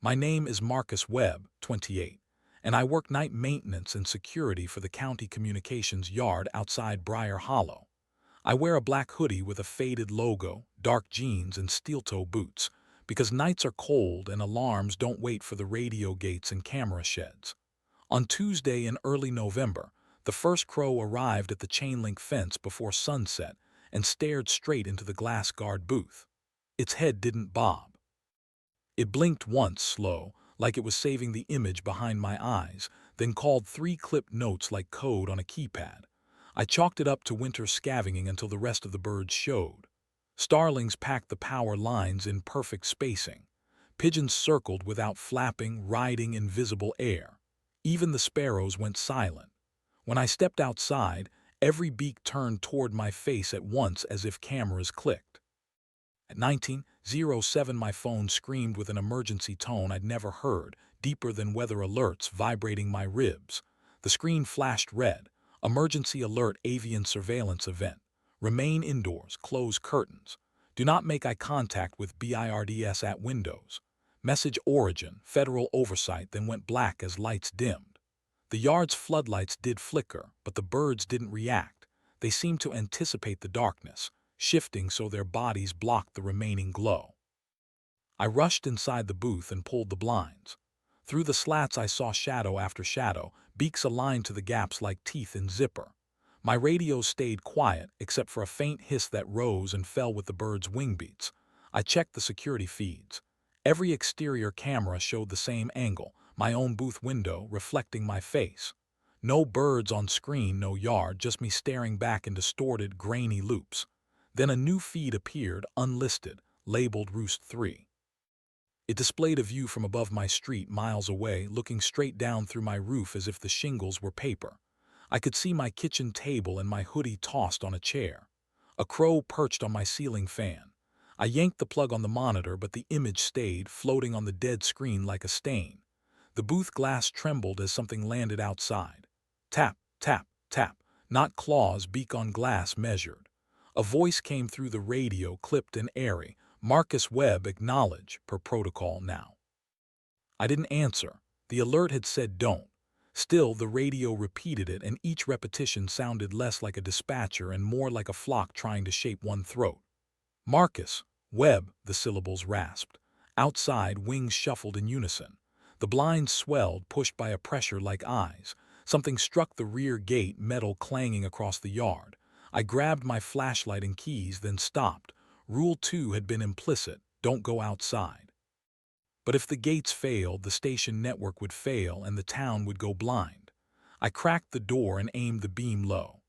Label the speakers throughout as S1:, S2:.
S1: My name is Marcus Webb, 28, and I work night maintenance and security for the county communications yard outside Briar Hollow. I wear a black hoodie with a faded logo, dark jeans, and steel-toe boots, because nights are cold and alarms don't wait for the radio gates and camera sheds. On Tuesday in early November, the first crow arrived at the chain-link fence before sunset and stared straight into the glass guard booth. Its head didn't bob. It blinked once, slow, like it was saving the image behind my eyes, then called 3 clipped notes like code on a keypad. I chalked it up to winter scavenging until the rest of the birds showed. Starlings packed the power lines in perfect spacing. Pigeons circled without flapping, riding invisible air. Even the sparrows went silent. When I stepped outside, every beak turned toward my face at once as if cameras clicked. At 19:07 my phone screamed with an emergency tone I'd never heard, deeper than weather alerts vibrating my ribs. The screen flashed red. Emergency alert, avian surveillance event. Remain indoors, close curtains. Do not make eye contact with BIRDS at windows. Message origin, federal oversight, then went black as lights dimmed. The yard's floodlights did flicker, but the birds didn't react. They seemed to anticipate the darkness, shifting so their bodies blocked the remaining glow. I rushed inside the booth and pulled the blinds. Through the slats I saw shadow after shadow, beaks aligned to the gaps like teeth in zipper. My radio stayed quiet, except for a faint hiss that rose and fell with the birds' wing beats. I checked the security feeds. Every exterior camera showed the same angle, my own booth window reflecting my face. No birds on screen, no yard, just me staring back in distorted, grainy loops. Then a new feed appeared, unlisted, labeled Roost 3. It displayed a view from above my street miles away, looking straight down through my roof as if the shingles were paper. I could see my kitchen table and my hoodie tossed on a chair. A crow perched on my ceiling fan. I yanked the plug on the monitor, but the image stayed, floating on the dead screen like a stain. The booth glass trembled as something landed outside. Tap, tap, tap. Not claws, beak on glass measured. A voice came through the radio, clipped and airy. Marcus Webb, acknowledge, per protocol now. I didn't answer. The alert had said don't. Still, the radio repeated it, and each repetition sounded less like a dispatcher and more like a flock trying to shape one throat. Marcus Webb, the syllables rasped. Outside, wings shuffled in unison. The blinds swelled, pushed by a pressure like eyes. Something struck the rear gate, metal clanging across the yard. I grabbed my flashlight and keys, then stopped. Rule 2 had been implicit, don't go outside. But if the gates failed, the station network would fail and the town would go blind. I cracked the door and aimed the beam low.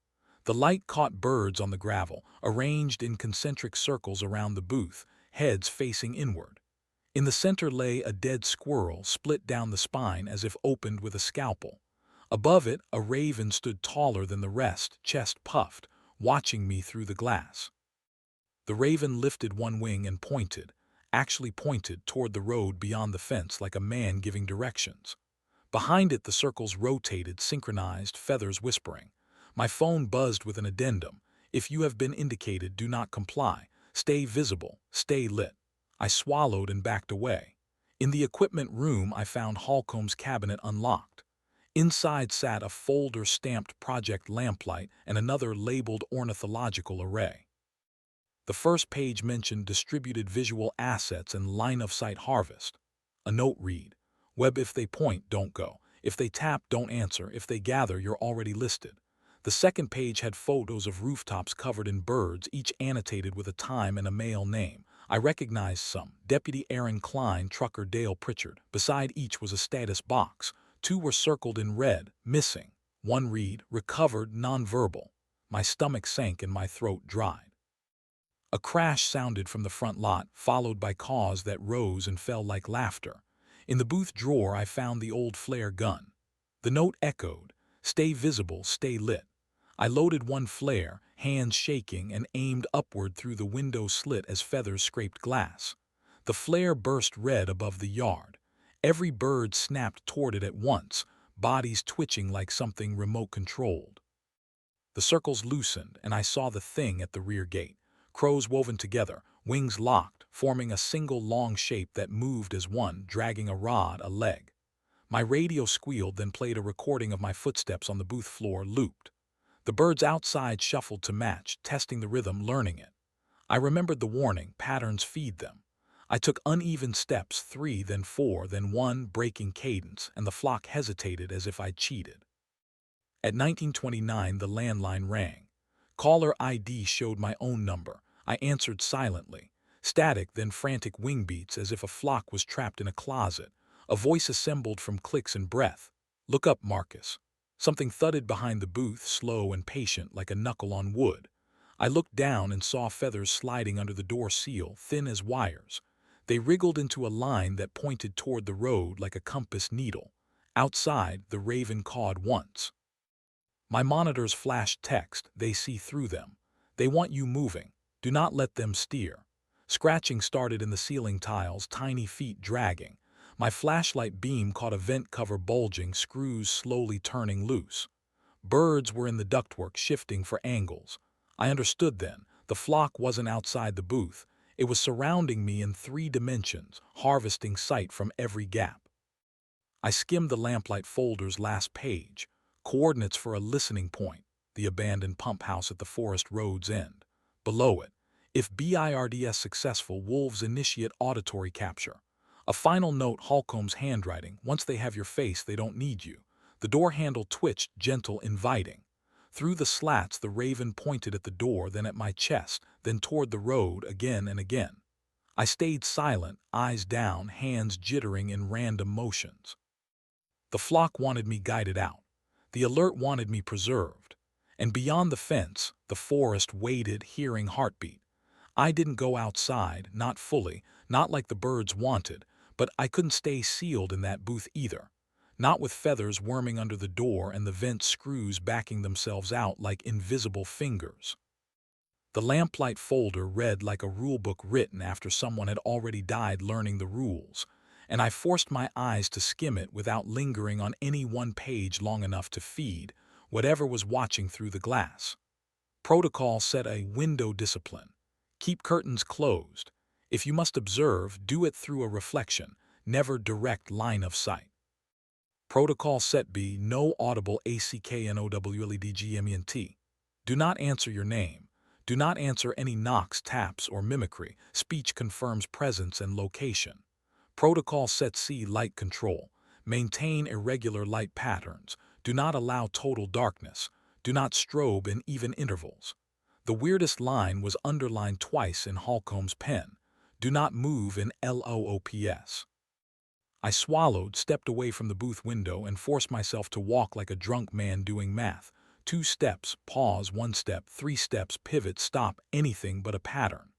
S1: The light caught birds on the gravel, arranged in concentric circles around the booth, heads facing inward. In the center lay a dead squirrel, split down the spine as if opened with a scalpel. Above it, a raven stood taller than the rest, chest puffed, watching me through the glass. The raven lifted one wing and pointed, actually pointed toward the road beyond the fence like a man giving directions. Behind it the circles rotated, synchronized, feathers whispering. My phone buzzed with an addendum. If you have been indicated, do not comply. Stay visible, stay lit. I swallowed and backed away. In the equipment room I found Holcomb's cabinet unlocked. Inside sat a folder stamped Project Lamplight and another labeled Ornithological Array. The first page mentioned distributed visual assets and line-of-sight harvest. A note read, Webb, if they point, don't go. If they tap, don't answer. If they gather, you're already listed. The second page had photos of rooftops covered in birds, each annotated with a time and a male name. I recognized some. Deputy Aaron Klein, trucker Dale Pritchard. Beside each was a status box. 2 were circled in red, missing. 1 read, recovered, nonverbal. My stomach sank and my throat dried. A crash sounded from the front lot, followed by caws that rose and fell like laughter. In the booth drawer I found the old flare gun. The note echoed, stay visible, stay lit. I loaded 1 flare, hands shaking, and aimed upward through the window slit as feathers scraped glass. The flare burst red above the yard. Every bird snapped toward it at once, bodies twitching like something remote-controlled. The circles loosened, and I saw the thing at the rear gate. Crows woven together, wings locked, forming a single long shape that moved as one, dragging a rod, a leg. My radio squealed, then played a recording of my footsteps on the booth floor, looped. The birds outside shuffled to match, testing the rhythm, learning it. I remembered the warning, patterns feed them. I took uneven steps, 3, then 4, then 1, breaking cadence, and the flock hesitated as if I'd cheated. At 1929, the landline rang. Caller ID showed my own number. I answered silently. Static, then frantic wing beats as if a flock was trapped in a closet. A voice assembled from clicks and breath. "Look up, Marcus." Something thudded behind the booth, slow and patient, like a knuckle on wood. I looked down and saw feathers sliding under the door seal, thin as wires. They wriggled into a line that pointed toward the road like a compass needle. Outside, the raven cawed once. My monitors flashed text. "They see through them. They want you moving. Do not let them steer." Scratching started in the ceiling tiles, tiny feet dragging. My flashlight beam caught a vent cover bulging, screws slowly turning loose. Birds were in the ductwork, shifting for angles. I understood then. The flock wasn't outside the booth. It was surrounding me in 3 dimensions, harvesting sight from every gap. I skimmed the lamplight folder's last page. Coordinates for a listening point, the abandoned pump house at the forest road's end. Below it, if BIRDS successful, wolves initiate auditory capture. A final note, Holcomb's handwriting: "Once they have your face, they don't need you." The door handle twitched, gentle, inviting. Through the slats, the raven pointed at the door, then at my chest, then toward the road, again and again. I stayed silent, eyes down, hands jittering in random motions. The flock wanted me guided out. The alert wanted me preserved. And beyond the fence, the forest waited, hearing heartbeat. I didn't go outside, not fully, not like the birds wanted, but I couldn't stay sealed in that booth either. Not with feathers worming under the door and the vent screws backing themselves out like invisible fingers. The lamplight folder read like a rulebook written after someone had already died learning the rules, and I forced my eyes to skim it without lingering on any one page long enough to feed whatever was watching through the glass. Protocol set a window discipline. Keep curtains closed. If you must observe, do it through a reflection, never direct line of sight. Protocol set B, no audible ACKNOWLEDGMENT. Do not answer your name. Do not answer any knocks, taps, or mimicry. Speech confirms presence and location. Protocol set C, light control. Maintain irregular light patterns. Do not allow total darkness. Do not strobe in even intervals. The weirdest line was underlined twice in Holcomb's pen. Do not move in LOOPS. I swallowed, stepped away from the booth window, and forced myself to walk like a drunk man doing math. 2 steps, pause, 1 step, 3 steps, pivot, stop, anything but a pattern.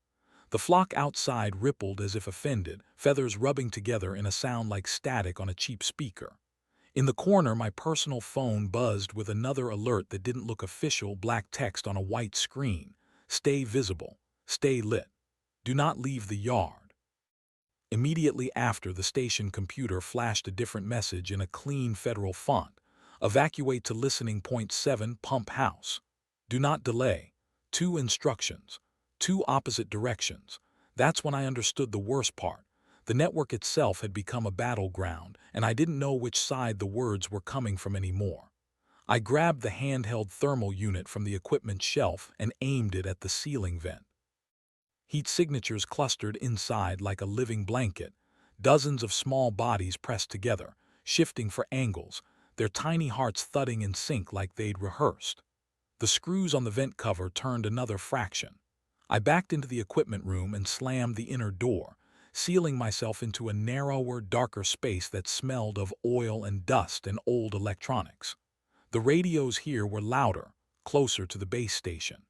S1: The flock outside rippled as if offended, feathers rubbing together in a sound like static on a cheap speaker. In the corner, my personal phone buzzed with another alert that didn't look official, black text on a white screen. Stay visible. Stay lit. Do not leave the yard. Immediately after, the station computer flashed a different message in a clean federal font. Evacuate to listening point 7, pump house. Do not delay. 2 instructions. 2 opposite directions. That's when I understood the worst part. The network itself had become a battleground, and I didn't know which side the words were coming from anymore. I grabbed the handheld thermal unit from the equipment shelf and aimed it at the ceiling vent. Heat signatures clustered inside like a living blanket, dozens of small bodies pressed together, shifting for angles, their tiny hearts thudding in sync like they'd rehearsed. The screws on the vent cover turned another fraction. I backed into the equipment room and slammed the inner door, sealing myself into a narrower, darker space that smelled of oil and dust and old electronics. The radios here were louder, closer to the base station.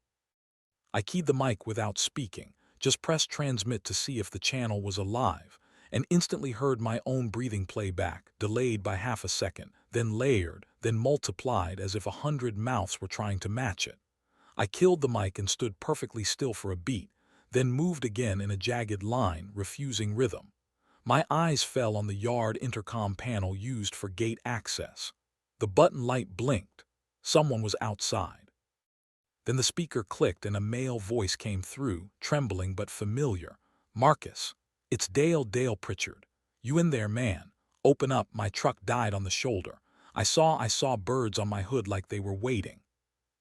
S1: I keyed the mic without speaking, just pressed transmit to see if the channel was alive, and instantly heard my own breathing play back, delayed by half a second, then layered, then multiplied as if 100 mouths were trying to match it. I killed the mic and stood perfectly still for a beat, then moved again in a jagged line, refusing rhythm. My eyes fell on the yard intercom panel used for gate access. The button light blinked. Someone was outside. Then the speaker clicked and a male voice came through, trembling but familiar. Marcus, it's Dale Pritchard. You in there, man? Open up, my truck died on the shoulder. I saw birds on my hood like they were waiting.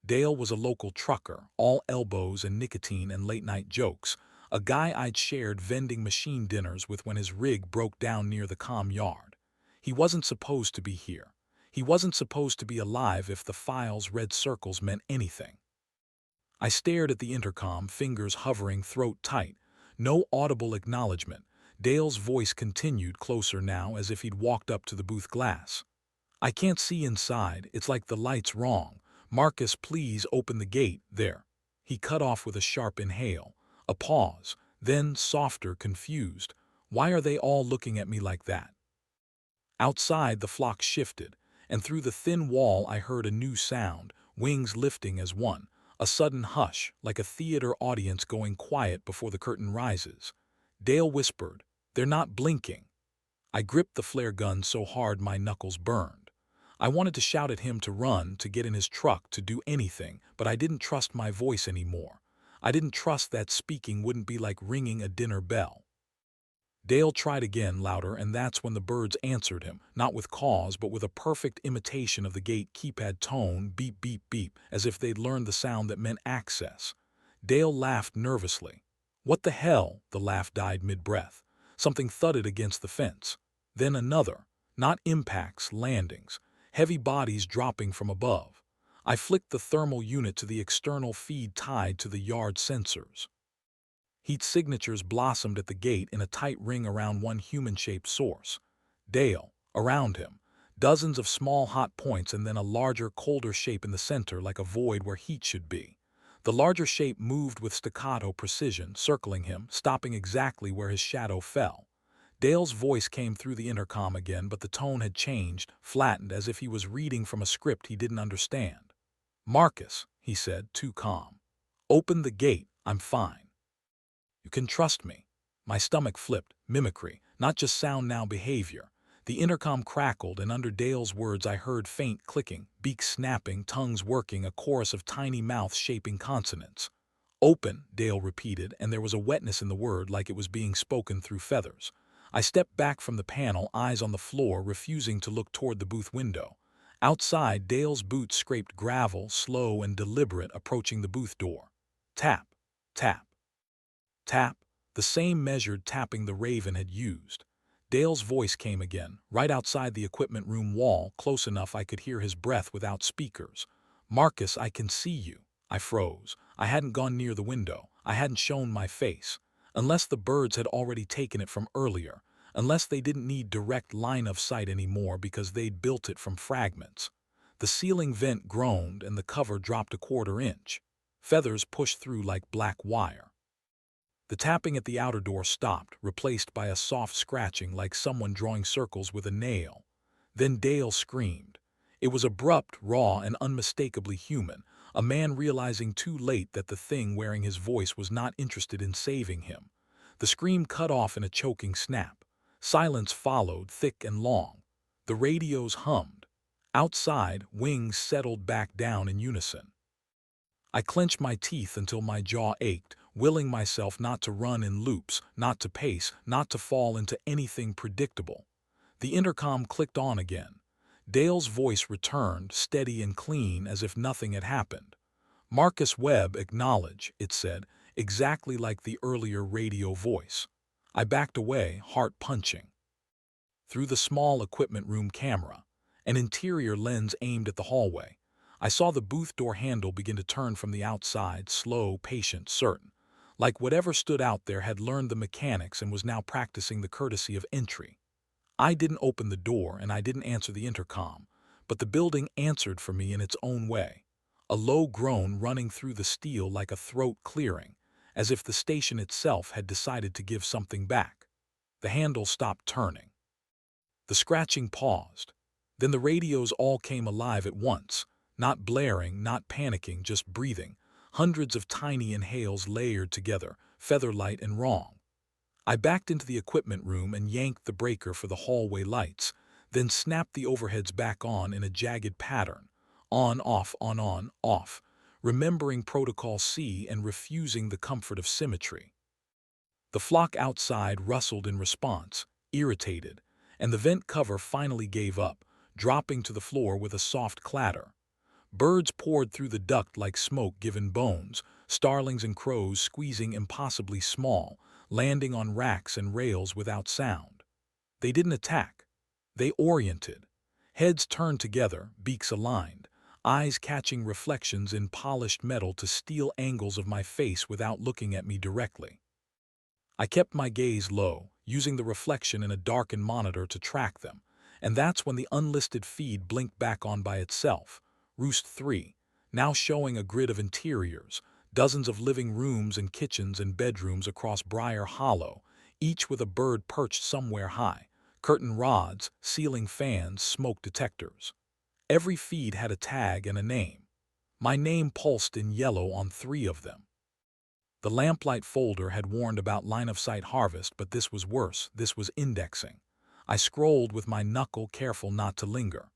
S1: Dale was a local trucker, all elbows and nicotine and late-night jokes, a guy I'd shared vending machine dinners with when his rig broke down near the comm yard. He wasn't supposed to be here. He wasn't supposed to be alive if the file's red circles meant anything. I stared at the intercom, fingers hovering, throat tight. No audible acknowledgement. Dale's voice continued, closer now, as if he'd walked up to the booth glass. I can't see inside. It's like the light's wrong. Marcus, please open the gate. There. He cut off with a sharp inhale. A pause. Then, softer, confused. Why are they all looking at me like that? Outside, the flock shifted, and through the thin wall I heard a new sound, wings lifting as one. A sudden hush, like a theater audience going quiet before the curtain rises. Dale whispered, "They're not blinking." I gripped the flare gun so hard my knuckles burned. I wanted to shout at him to run, to get in his truck, to do anything, but I didn't trust my voice anymore. I didn't trust that speaking wouldn't be like ringing a dinner bell. Dale tried again, louder, and that's when the birds answered him, not with caws, but with a perfect imitation of the gate keypad tone, beep, beep, beep, as if they'd learned the sound that meant access. Dale laughed nervously. "What the hell?" The laugh died mid-breath. Something thudded against the fence. Then another. Not impacts, landings. Heavy bodies dropping from above. I flicked the thermal unit to the external feed tied to the yard sensors. Heat signatures blossomed at the gate in a tight ring around one human-shaped source. Dale, around him. Dozens of small hot points and then a larger, colder shape in the center like a void where heat should be. The larger shape moved with staccato precision, circling him, stopping exactly where his shadow fell. Dale's voice came through the intercom again, but the tone had changed, flattened, as if he was reading from a script he didn't understand. "Marcus," he said, too calm. "Open the gate, I'm fine. You can trust me." My stomach flipped, mimicry, not just sound now, behavior. The intercom crackled, and under Dale's words I heard faint clicking, beaks snapping, tongues working, a chorus of tiny mouths shaping consonants. "Open," Dale repeated, and there was a wetness in the word, like it was being spoken through feathers. I stepped back from the panel, eyes on the floor, refusing to look toward the booth window. Outside, Dale's boots scraped gravel, slow and deliberate, approaching the booth door. Tap, tap, tap, the same measured tapping the Raven had used. Dale's voice came again, right outside the equipment room wall, close enough I could hear his breath without speakers. "Marcus, I can see you." I froze. I hadn't gone near the window. I hadn't shown my face. Unless the birds had already taken it from earlier. Unless they didn't need direct line of sight anymore because they'd built it from fragments. The ceiling vent groaned and the cover dropped a quarter-inch. Feathers pushed through like black wire. The tapping at the outer door stopped, replaced by a soft scratching like someone drawing circles with a nail. Then Dale screamed. It was abrupt, raw, and unmistakably human, a man realizing too late that the thing wearing his voice was not interested in saving him. The scream cut off in a choking snap. Silence followed, thick and long. The radios hummed. Outside, wings settled back down in unison. I clenched my teeth until my jaw ached, willing myself not to run in loops, not to pace, not to fall into anything predictable. The intercom clicked on again. Dale's voice returned, steady and clean, as if nothing had happened. "Marcus Webb, acknowledge," it said, exactly like the earlier radio voice. I backed away, heart punching. Through the small equipment room camera, an interior lens aimed at the hallway, I saw the booth door handle begin to turn from the outside, slow, patient, certain. Like whatever stood out there had learned the mechanics and was now practicing the courtesy of entry. I didn't open the door and I didn't answer the intercom, but the building answered for me in its own way. A low groan running through the steel like a throat clearing, as if the station itself had decided to give something back. The handle stopped turning. The scratching paused. Then the radios all came alive at once, not blaring, not panicking, just breathing. Hundreds of tiny inhales layered together, feather-light and wrong. I backed into the equipment room and yanked the breaker for the hallway lights, then snapped the overheads back on in a jagged pattern. On, off, remembering Protocol C and refusing the comfort of symmetry. The flock outside rustled in response, irritated, and the vent cover finally gave up, dropping to the floor with a soft clatter. Birds poured through the duct like smoke given bones, starlings and crows squeezing impossibly small, landing on racks and rails without sound. They didn't attack. They oriented. Heads turned together, beaks aligned, eyes catching reflections in polished metal to steal angles of my face without looking at me directly. I kept my gaze low, using the reflection in a darkened monitor to track them, and that's when the unlisted feed blinked back on by itself. Roost 3, now showing a grid of interiors, dozens of living rooms and kitchens and bedrooms across Briar Hollow, each with a bird perched somewhere high, curtain rods, ceiling fans, smoke detectors. Every feed had a tag and a name. My name pulsed in yellow on 3 of them. The lamplight folder had warned about line-of-sight harvest, but this was worse. This was indexing. I scrolled with my knuckle, careful not to linger.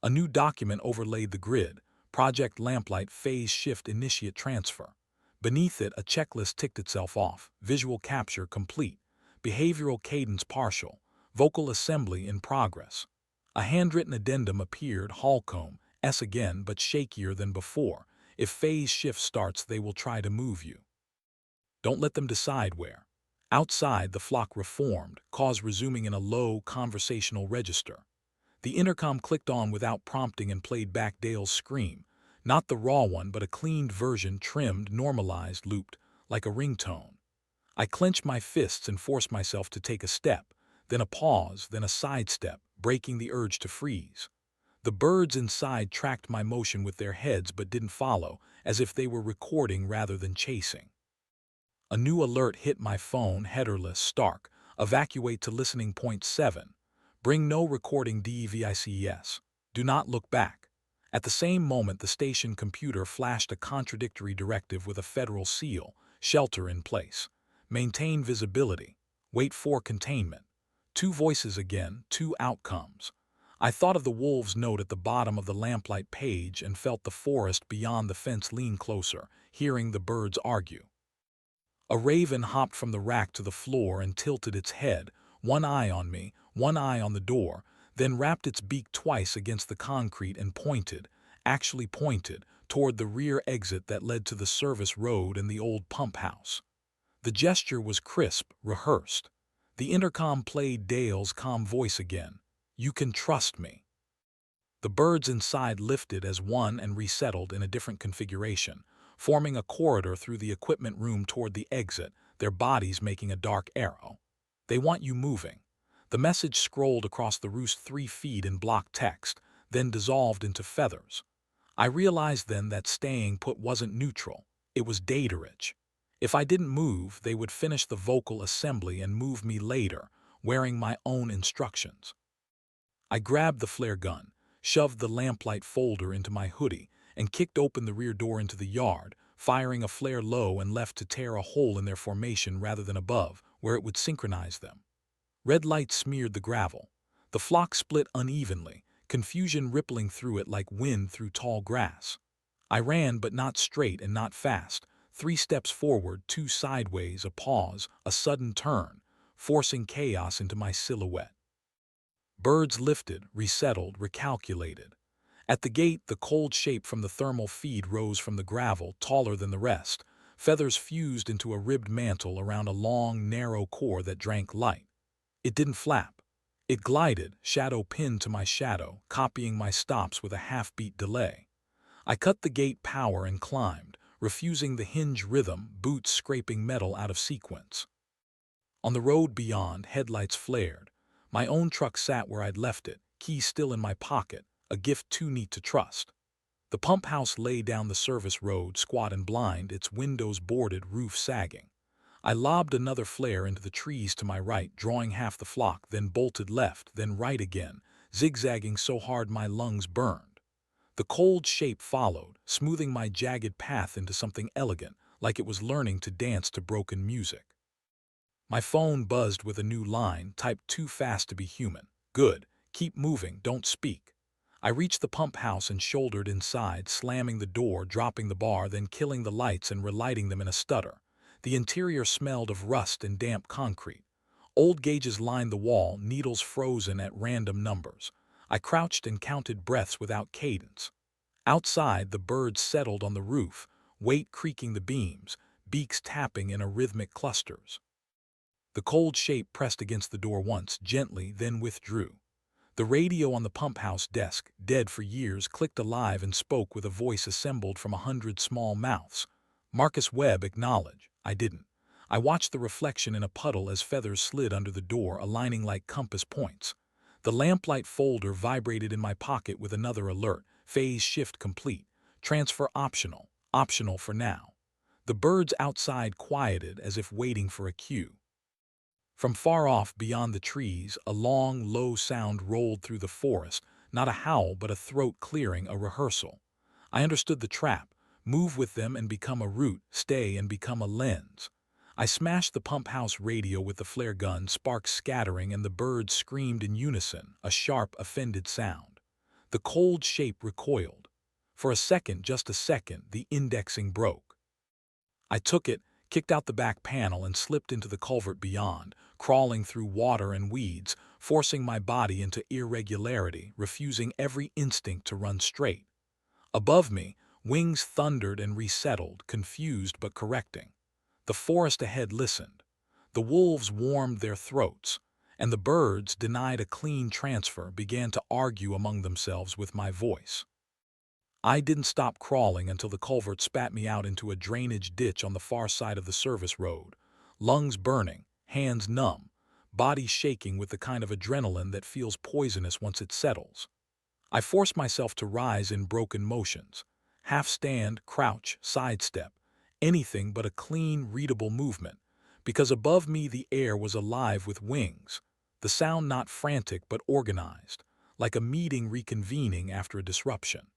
S1: A new document overlaid the grid. Project Lamplight Phase Shift Initiate Transfer. Beneath it, a checklist ticked itself off. Visual capture complete. Behavioral cadence partial. Vocal assembly in progress. A handwritten addendum appeared, Holcomb, S again, but shakier than before. If phase shift starts, they will try to move you. Don't let them decide where. Outside, the flock reformed, cause resuming in a low, conversational register. The intercom clicked on without prompting and played back Dale's scream. Not the raw one, but a cleaned version, trimmed, normalized, looped, like a ringtone. I clenched my fists and forced myself to take a step, then a pause, then a sidestep, breaking the urge to freeze. The birds inside tracked my motion with their heads but didn't follow, as if they were recording rather than chasing. A new alert hit my phone, headerless, stark. Evacuate to listening point 7. Bring no recording devices. Do not look back. At the same moment, the station computer flashed a contradictory directive with a federal seal. Shelter in place. Maintain visibility. Wait for containment. 2 voices again, 2 outcomes. I thought of the wolves' note at the bottom of the lamplight page and felt the forest beyond the fence lean closer, hearing the birds argue. A raven hopped from the rack to the floor and tilted its head, one eye on me, one eye on the door, then wrapped its beak twice against the concrete and pointed, actually pointed, toward the rear exit that led to the service road and the old pump house. The gesture was crisp, rehearsed. The intercom played Dale's calm voice again. You can trust me. The birds inside lifted as one and resettled in a different configuration, forming a corridor through the equipment room toward the exit, their bodies making a dark arrow. They want you moving. The message scrolled across the Roost 3 feed in block text, then dissolved into feathers. I realized then that staying put wasn't neutral. It was data-rich. If I didn't move, they would finish the vocal assembly and move me later, wearing my own instructions. I grabbed the flare gun, shoved the lamplight folder into my hoodie, and kicked open the rear door into the yard, firing a flare low and left to tear a hole in their formation rather than above, where it would synchronize them. Red light smeared the gravel. The flock split unevenly, confusion rippling through it like wind through tall grass. I ran, but not straight and not fast. 3 steps forward, 2 sideways, a pause, a sudden turn, forcing chaos into my silhouette. Birds lifted, resettled, recalculated. At the gate, the cold shape from the thermal feed rose from the gravel, taller than the rest. Feathers fused into a ribbed mantle around a long, narrow core that drank light. It didn't flap. It glided, shadow pinned to my shadow, copying my stops with a half-beat delay. I cut the gate power and climbed, refusing the hinge rhythm, boots scraping metal out of sequence. On the road beyond, headlights flared. My own truck sat where I'd left it, key still in my pocket, a gift too neat to trust. The pump house lay down the service road, squat and blind, its windows boarded, roof sagging. I lobbed another flare into the trees to my right, drawing half the flock, then bolted left, then right again, zigzagging so hard my lungs burned. The cold shape followed, smoothing my jagged path into something elegant, like it was learning to dance to broken music. My phone buzzed with a new line, typed too fast to be human. Good. Keep moving, don't speak. I reached the pump house and shouldered inside, slamming the door, dropping the bar, then killing the lights and relighting them in a stutter. The interior smelled of rust and damp concrete. Old gauges lined the wall, needles frozen at random numbers. I crouched and counted breaths without cadence. Outside, the birds settled on the roof, weight creaking the beams, beaks tapping in arrhythmic clusters. The cold shape pressed against the door once, gently, then withdrew. The radio on the pump house desk, dead for years, clicked alive and spoke with a voice assembled from 100 small mouths. Marcus Webb, acknowledge. I didn't. I watched the reflection in a puddle as feathers slid under the door, aligning like compass points. The lamplight folder vibrated in my pocket with another alert. Phase shift complete. Transfer optional. Optional for now. The birds outside quieted as if waiting for a cue. From far off beyond the trees, a long, low sound rolled through the forest, not a howl but a throat clearing, a rehearsal. I understood the trap: move with them and become a root, stay and become a lens. I smashed the pump house radio with the flare gun, sparks scattering, and the birds screamed in unison, a sharp, offended sound. The cold shape recoiled. For a second, just a second, the indexing broke. I took it, kicked out the back panel, and slipped into the culvert beyond, crawling through water and weeds, forcing my body into irregularity, refusing every instinct to run straight. Above me, wings thundered and resettled, confused but correcting. The forest ahead listened. The wolves warmed their throats, and the birds, denied a clean transfer, began to argue among themselves with my voice. I didn't stop crawling until the culvert spat me out into a drainage ditch on the far side of the service road, lungs burning, hands numb, body shaking with the kind of adrenaline that feels poisonous once it settles. I forced myself to rise in broken motions, half stand, crouch, sidestep, anything but a clean, readable movement, because above me the air was alive with wings, the sound not frantic but organized, like a meeting reconvening after a disruption.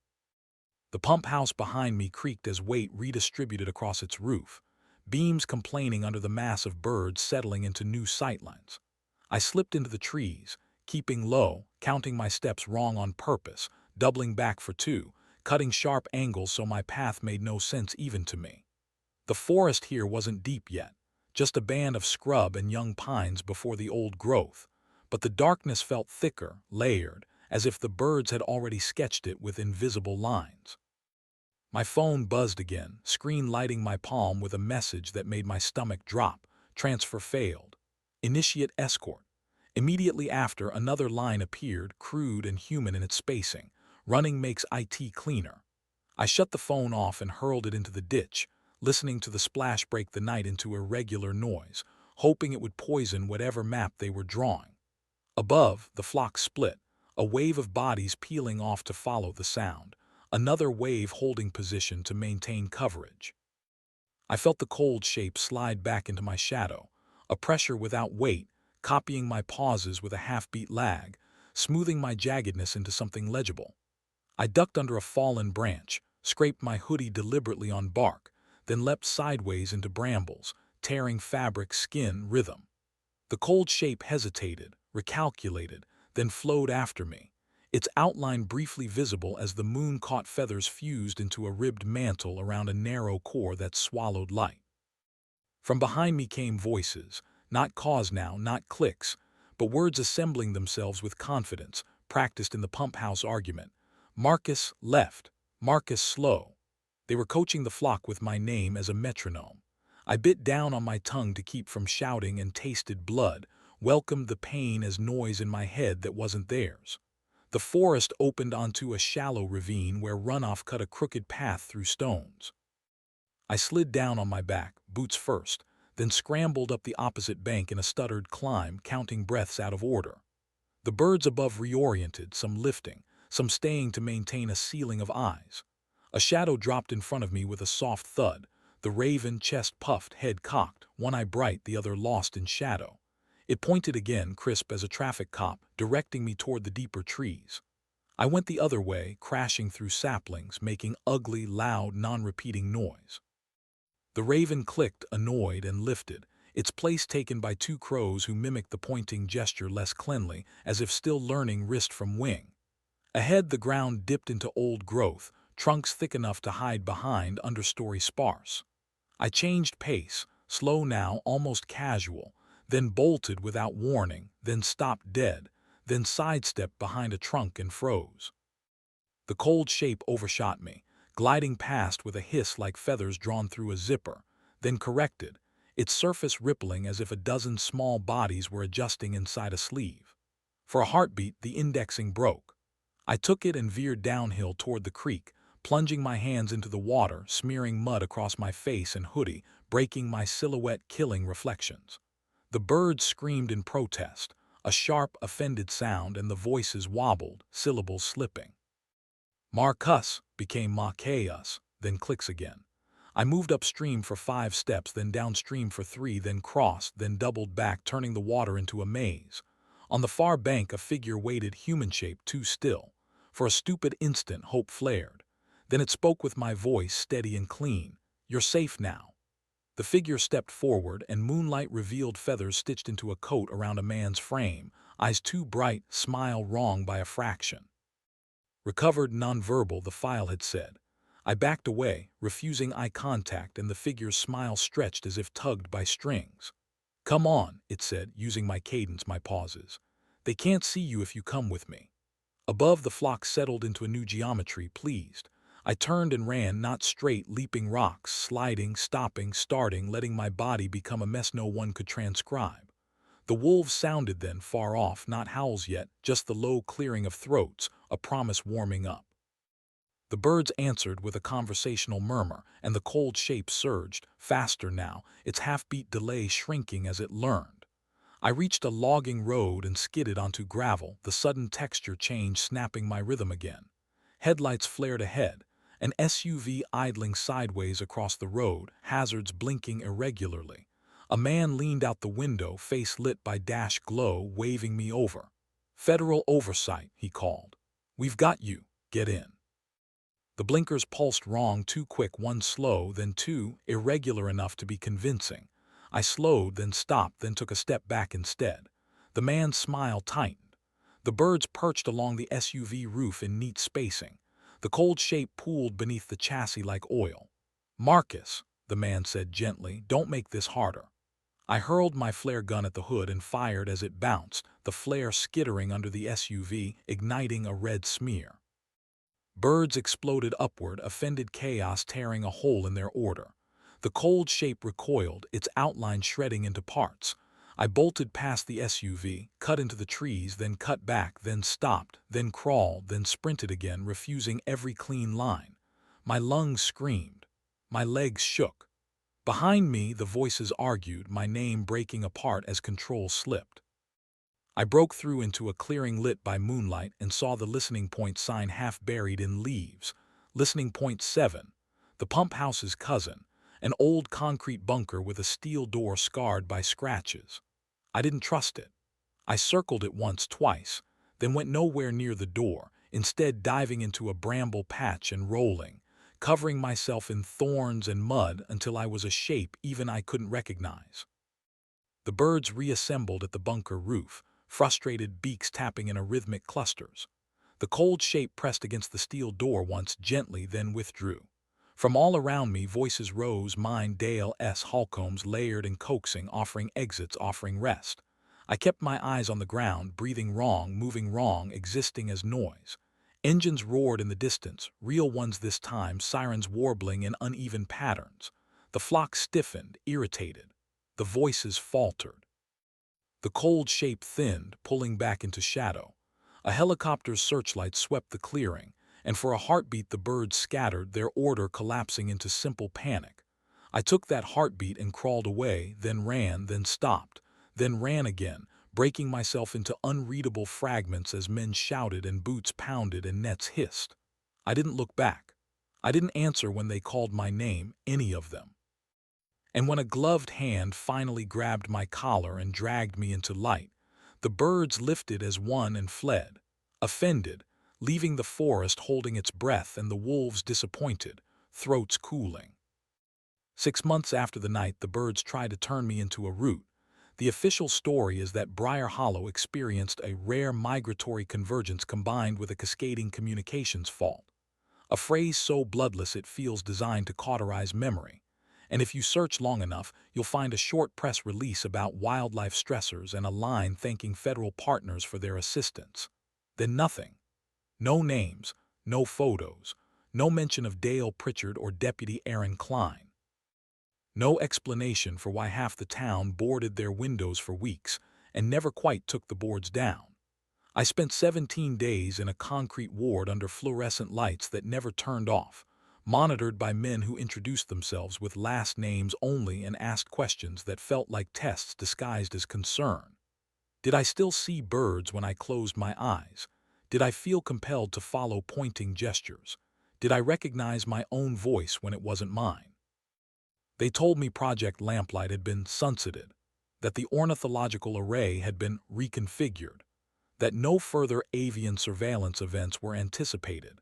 S1: The pump house behind me creaked as weight redistributed across its roof, beams complaining under the mass of birds settling into new sightlines. I slipped into the trees, keeping low, counting my steps wrong on purpose, doubling back for two, cutting sharp angles so my path made no sense even to me. The forest here wasn't deep yet, just a band of scrub and young pines before the old growth, but the darkness felt thicker, layered, as if the birds had already sketched it with invisible lines. My phone buzzed again, screen lighting my palm with a message that made my stomach drop. Transfer failed. Initiate escort. Immediately after, another line appeared, crude and human in its spacing. Running makes IT cleaner. I shut the phone off and hurled it into the ditch, listening to the splash break the night into irregular noise, hoping it would poison whatever map they were drawing. Above, the flock split, a wave of bodies peeling off to follow the sound, another wave holding position to maintain coverage. I felt the cold shape slide back into my shadow, a pressure without weight, copying my pauses with a half-beat lag, smoothing my jaggedness into something legible. I ducked under a fallen branch, scraped my hoodie deliberately on bark, then leapt sideways into brambles, tearing fabric, skin, rhythm. The cold shape hesitated, recalculated, then flowed after me, its outline briefly visible as the moon caught feathers fused into a ribbed mantle around a narrow core that swallowed light. From behind me came voices, not cause now, not clicks, but words assembling themselves with confidence, practiced in the pump house argument. Marcus, left. Marcus, slow. They were coaching the flock with my name as a metronome. I bit down on my tongue to keep from shouting and tasted blood, welcomed the pain as noise in my head that wasn't theirs. The forest opened onto a shallow ravine where runoff cut a crooked path through stones. I slid down on my back, boots first, then scrambled up the opposite bank in a stuttered climb, counting breaths out of order. The birds above reoriented, some lifting, some staying to maintain a ceiling of eyes. A shadow dropped in front of me with a soft thud, the raven, chest puffed, head cocked, one eye bright, the other lost in shadow. It pointed again, crisp as a traffic cop, directing me toward the deeper trees. I went the other way, crashing through saplings, making ugly, loud, non-repeating noise. The raven clicked, annoyed, and lifted, its place taken by two crows who mimicked the pointing gesture less cleanly, as if still learning wrist from wing. Ahead, the ground dipped into old growth, trunks thick enough to hide behind, understory sparse. I changed pace, slow now, almost casual, then bolted without warning, then stopped dead, then sidestepped behind a trunk and froze. The cold shape overshot me, gliding past with a hiss like feathers drawn through a zipper, then corrected, its surface rippling as if a dozen small bodies were adjusting inside a sleeve. For a heartbeat, the indexing broke. I took it and veered downhill toward the creek, plunging my hands into the water, smearing mud across my face and hoodie, breaking my silhouette, killing reflections. The birds screamed in protest, a sharp, offended sound, and the voices wobbled, syllables slipping. Marcus became Macaeus, then clicks again. I moved upstream for 5 steps, then downstream for 3, then crossed, then doubled back, turning the water into a maze. On the far bank, a figure waited, human-shaped, too still. For a stupid instant, hope flared. Then it spoke with my voice, steady and clean. "You're safe now." The figure stepped forward, and moonlight revealed feathers stitched into a coat around a man's frame, eyes too bright, smile wrong by a fraction. Recovered nonverbal, the file had said. I backed away, refusing eye contact, and the figure's smile stretched as if tugged by strings. "Come on," it said, using my cadence, my pauses. "They can't see you if you come with me." Above, the flock settled into a new geometry, pleased. I turned and ran, not straight, leaping rocks, sliding, stopping, starting, letting my body become a mess no one could transcribe. The wolves sounded then, far off, not howls yet, just the low clearing of throats, a promise warming up. The birds answered with a conversational murmur, and the cold shape surged, faster now, its half-beat delay shrinking as it learned. I reached a logging road and skidded onto gravel, the sudden texture change snapping my rhythm again. Headlights flared ahead, an SUV idling sideways across the road, hazards blinking irregularly. A man leaned out the window, face lit by dash glow, waving me over. "Federal oversight," he called. "We've got you. Get in." The blinkers pulsed wrong, too quick, one slow, then two, irregular enough to be convincing. I slowed, then stopped, then took a step back instead. The man's smile tightened. The birds perched along the SUV roof in neat spacing. The cold shape pooled beneath the chassis like oil. "Marcus," the man said gently, "don't make this harder." I hurled my flare gun at the hood and fired as it bounced, the flare skittering under the SUV, igniting a red smear. Birds exploded upward, offended chaos tearing a hole in their order. The cold shape recoiled, its outline shredding into parts. I bolted past the SUV, cut into the trees, then cut back, then stopped, then crawled, then sprinted again, refusing every clean line. My lungs screamed. My legs shook. Behind me, the voices argued, my name breaking apart as control slipped. I broke through into a clearing lit by moonlight and saw the listening point sign half buried in leaves. Listening point 7, the pump house's cousin, an old concrete bunker with a steel door scarred by scratches. I didn't trust it. I circled it once, twice, then went nowhere near the door, instead diving into a bramble patch and rolling, covering myself in thorns and mud until I was a shape even I couldn't recognize. The birds reassembled at the bunker roof, frustrated beaks tapping in arrhythmic clusters. The cold shape pressed against the steel door once gently, then withdrew. From all around me, voices rose, mine, Dale S. Holcomb's, layered and coaxing, offering exits, offering rest. I kept my eyes on the ground, breathing wrong, moving wrong, existing as noise. Engines roared in the distance, real ones this time, sirens warbling in uneven patterns. The flock stiffened, irritated. The voices faltered. The cold shape thinned, pulling back into shadow. A helicopter's searchlight swept the clearing, and for a heartbeat the birds scattered, their order collapsing into simple panic. I took that heartbeat and crawled away, then ran, then stopped, then ran again, breaking myself into unreadable fragments as men shouted and boots pounded and nets hissed. I didn't look back. I didn't answer when they called my name, any of them. And when a gloved hand finally grabbed my collar and dragged me into light, the birds lifted as one and fled, offended, leaving the forest holding its breath and the wolves disappointed, throats cooling. 6 months after the night the birds tried to turn me into a root, the official story is that Briar Hollow experienced a rare migratory convergence combined with a cascading communications fault. A phrase so bloodless it feels designed to cauterize memory. And if you search long enough, you'll find a short press release about wildlife stressors and a line thanking federal partners for their assistance. Then nothing. No names, no photos, no mention of Dale Pritchard or Deputy Aaron Klein. No explanation for why half the town boarded their windows for weeks and never quite took the boards down. I spent 17 days in a concrete ward under fluorescent lights that never turned off, monitored by men who introduced themselves with last names only and asked questions that felt like tests disguised as concern. Did I still see birds when I closed my eyes? Did I feel compelled to follow pointing gestures? Did I recognize my own voice when it wasn't mine? They told me Project Lamplight had been sunsetted, that the ornithological array had been reconfigured, that no further avian surveillance events were anticipated.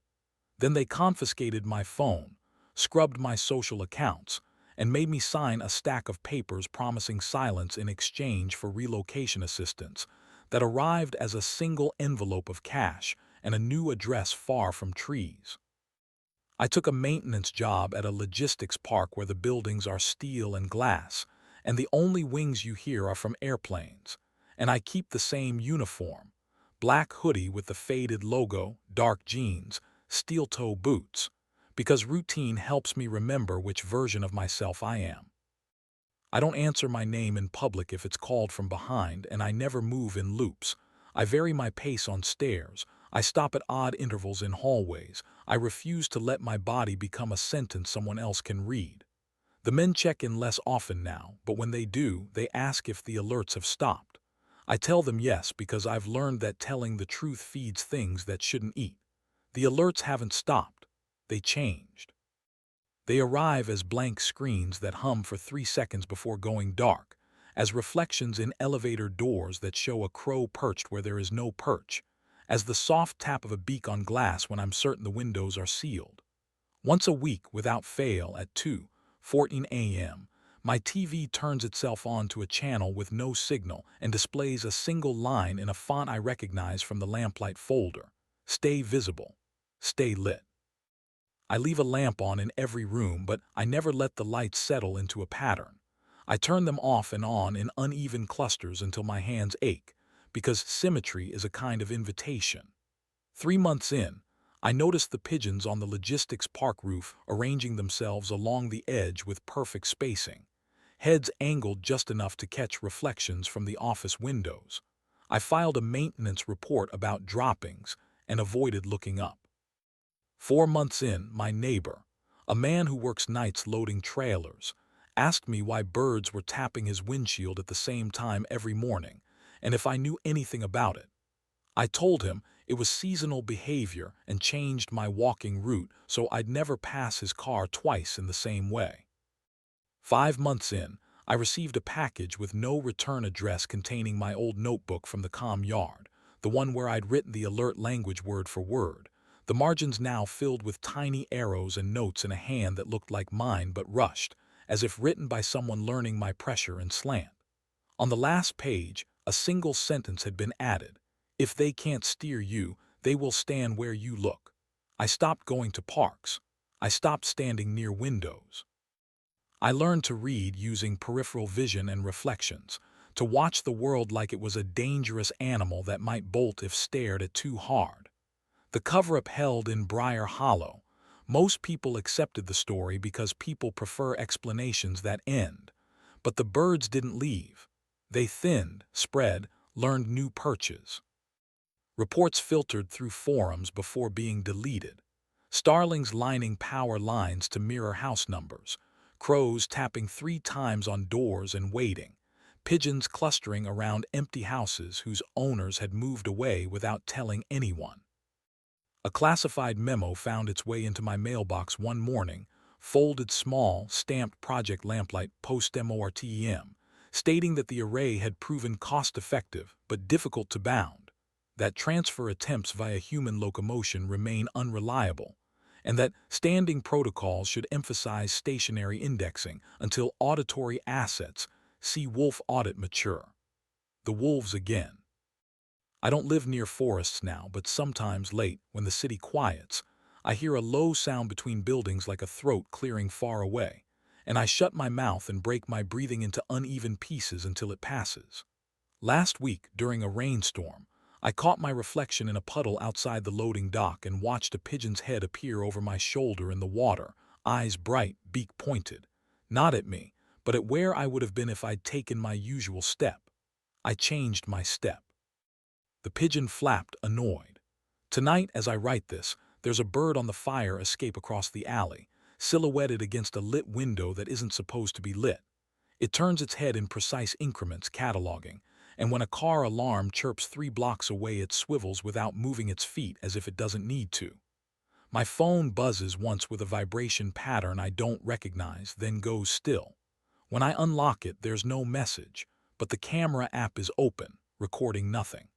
S1: Then they confiscated my phone, scrubbed my social accounts, and made me sign a stack of papers promising silence in exchange for relocation assistance that arrived as a single envelope of cash and a new address far from trees. I took a maintenance job at a logistics park where the buildings are steel and glass, and the only wings you hear are from airplanes. And I keep the same uniform, black hoodie with the faded logo, dark jeans, steel-toe boots, because routine helps me remember which version of myself I am. I don't answer my name in public if it's called from behind, and I never move in loops. I vary my pace on stairs. I stop at odd intervals in hallways. I refuse to let my body become a sentence someone else can read. The men check in less often now, but when they do, they ask if the alerts have stopped. I tell them yes because I've learned that telling the truth feeds things that shouldn't eat. The alerts haven't stopped. They changed. They arrive as blank screens that hum for 3 seconds before going dark, as reflections in elevator doors that show a crow perched where there is no perch, as the soft tap of a beak on glass when I'm certain the windows are sealed. Once a week, without fail, at 2:14 a.m., my TV turns itself on to a channel with no signal and displays a single line in a font I recognize from the lamplight folder: "Stay visible. Stay lit." I leave a lamp on in every room, but I never let the lights settle into a pattern. I turn them off and on in uneven clusters until my hands ache, because symmetry is a kind of invitation. 3 months in, I noticed the pigeons on the logistics park roof arranging themselves along the edge with perfect spacing, heads angled just enough to catch reflections from the office windows. I filed a maintenance report about droppings and avoided looking up. 4 months in, my neighbor, a man who works nights loading trailers, asked me why birds were tapping his windshield at the same time every morning, and if I knew anything about it. I told him it was seasonal behavior and changed my walking route so I'd never pass his car twice in the same way. 5 months in, I received a package with no return address containing my old notebook from the comm yard, the one where I'd written the alert language word for word, the margins now filled with tiny arrows and notes in a hand that looked like mine but rushed, as if written by someone learning my pressure and slant. On the last page, a single sentence had been added: "If they can't steer you, they will stand where you look." I stopped going to parks. I stopped standing near windows. I learned to read using peripheral vision and reflections, to watch the world like it was a dangerous animal that might bolt if stared at too hard. The cover-up held in Briar Hollow. Most people accepted the story because people prefer explanations that end. But the birds didn't leave. They thinned, spread, learned new perches. Reports filtered through forums before being deleted. Starlings lining power lines to mirror house numbers. Crows tapping 3 times on doors and waiting. Pigeons clustering around empty houses whose owners had moved away without telling anyone. A classified memo found its way into my mailbox one morning, folded small, stamped Project Lamplight post-mortem, stating that the array had proven cost-effective but difficult to bound, that transfer attempts via human locomotion remain unreliable, and that standing protocols should emphasize stationary indexing until auditory assets, see Wolf audit, mature. The wolves again. I don't live near forests now, but sometimes late, when the city quiets, I hear a low sound between buildings like a throat clearing far away, and I shut my mouth and break my breathing into uneven pieces until it passes. Last week, during a rainstorm, I caught my reflection in a puddle outside the loading dock and watched a pigeon's head appear over my shoulder in the water, eyes bright, beak pointed. Not at me, but at where I would have been if I'd taken my usual step. I changed my step. The pigeon flapped, annoyed. Tonight, as I write this, there's a bird on the fire escape across the alley, silhouetted against a lit window that isn't supposed to be lit. It turns its head in precise increments, cataloging, and when a car alarm chirps 3 blocks away, it swivels without moving its feet as if it doesn't need to. My phone buzzes once with a vibration pattern I don't recognize, then goes still. When I unlock it, there's no message, but the camera app is open, recording nothing.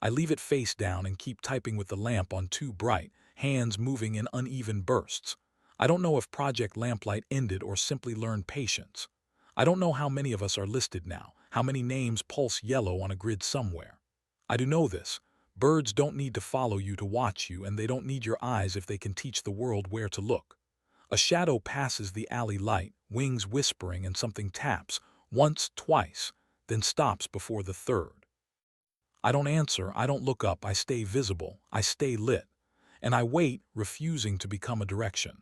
S1: I leave it face down and keep typing with the lamp on too bright, hands moving in uneven bursts. I don't know if Project Lamplight ended or simply learned patience. I don't know how many of us are listed now, how many names pulse yellow on a grid somewhere. I do know this. Birds don't need to follow you to watch you, and they don't need your eyes if they can teach the world where to look. A shadow passes the alley light, wings whispering, and something taps, once, twice, then stops before the third. I don't answer, I don't look up, I stay visible, I stay lit. And I wait, refusing to become a direction.